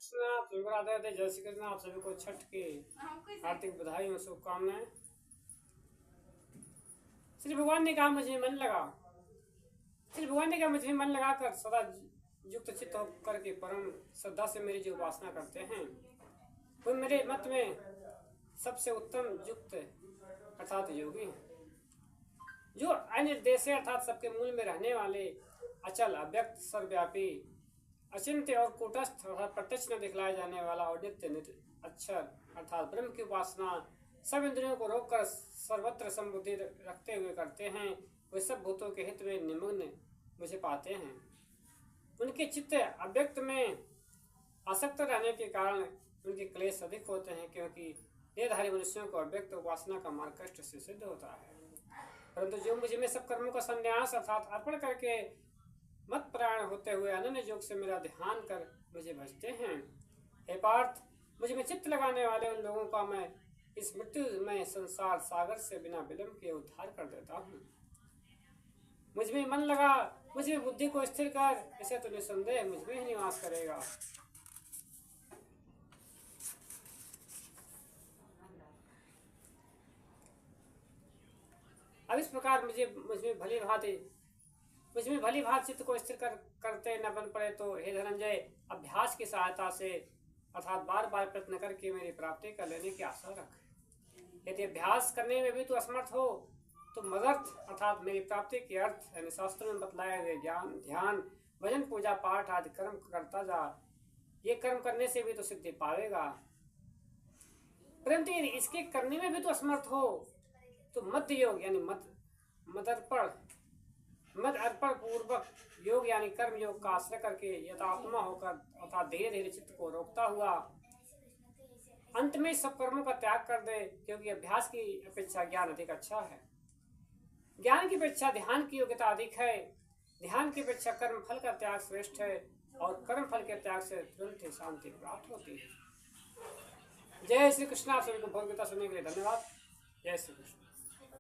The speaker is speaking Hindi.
कृष्णा, राधे राधे, जय श्री कृष्ण। आप सभी को छठ की हार्दिक बधाई और शुभकामनाएं। श्री भगवान ने कहा मुझे मन लगा, श्री भगवान ने कहा मुझे मन लगाकर सदा युक्त चित्त होकर के परम श्रद्धा से मेरी जो उपासना करते हैं वो मेरे मत में सबसे उत्तम युक्त अर्थात योगी हैं, जो अनिर्देश अर्थात सबके मूल में रहने वाले, अचल, अव्यक्त, सर्वव्यापी, अचिंत्य और कूटस्थ अर्थात प्रत्यक्ष न दिखलाया जाने वाला और नित्य अक्षर अर्थात ब्रह्म की उपासना सब इंद्रियों को रोककर सर्वत्र संबुद्धि रखते हुए करते हैं। वे सब भूतों के हित में निमग्न मुझे पाते हैं। उनके चित्त अव्यक्त में आसक्त रहने के कारण उनके क्लेश अधिक होते हैं, क्योंकि देहधारी मनुष्यों को अव्यक्त उपासना का मार्ग कष्ट से सिद्ध होता है। परंतु जो मुझ में सब कर्मों का संन्यास अर्थात अर्पण करके मत प्राण होते हुए अनन्य योग से मेरा ध्यान कर मुझे भजते हैं, हे पार्थ, मुझ में चित्त लगाने वाले उन लोगों का मैं इस मृत्यु में संसार सागर से बिना विलंब के उद्धार कर देता हूँ। मुझ में मन लगा, मुझ में बुद्धि को स्थिर कर, इसे तो निसंदेह मुझ में ही निवास करेगा। अब इस प्रकार मुझ में भली भांति चित्त को स्थिर करते न बन पड़े तो हे धनंजय, अभ्यास की सहायता से अर्थात बार बार प्रयत्न करके मेरी प्राप्ति कर लेने की आशा रख। यदि अभ्यास करने में भी तू असमर्थ हो तो मदर्थ अर्थात मेरी प्राप्ति के अर्थ यानी शास्त्रों में बतलाए गए ज्ञान, ध्यान, भजन, पूजा पाठ आदि कर्म करता जा। ये कर्म करने से भी तो सिद्धि पावेगा। परंतु यदि इसके करने में भी तो असमर्थ हो तो मध्य योग यानी मद अर्पण पूर्वक योग यानी कर्म योग का आश्रय करके यथात्मा होकर अर्थात धीरे धीरे चित्त को रोकता हुआ अंत में सब कर्मों का त्याग कर दे, क्योंकि अभ्यास की अपेक्षा ज्ञान अधिक अच्छा है। ज्ञान की अपेक्षा ध्यान की योग्यता अधिक है। ध्यान की अपेक्षा कर्म फल का त्याग श्रेष्ठ है और कर्म फल के त्याग से तुरंत ही शांति प्राप्त होती है। जय श्री कृष्ण। आप सभी को भगवत गीता सुनने के लिए धन्यवाद। जय श्री कृष्ण।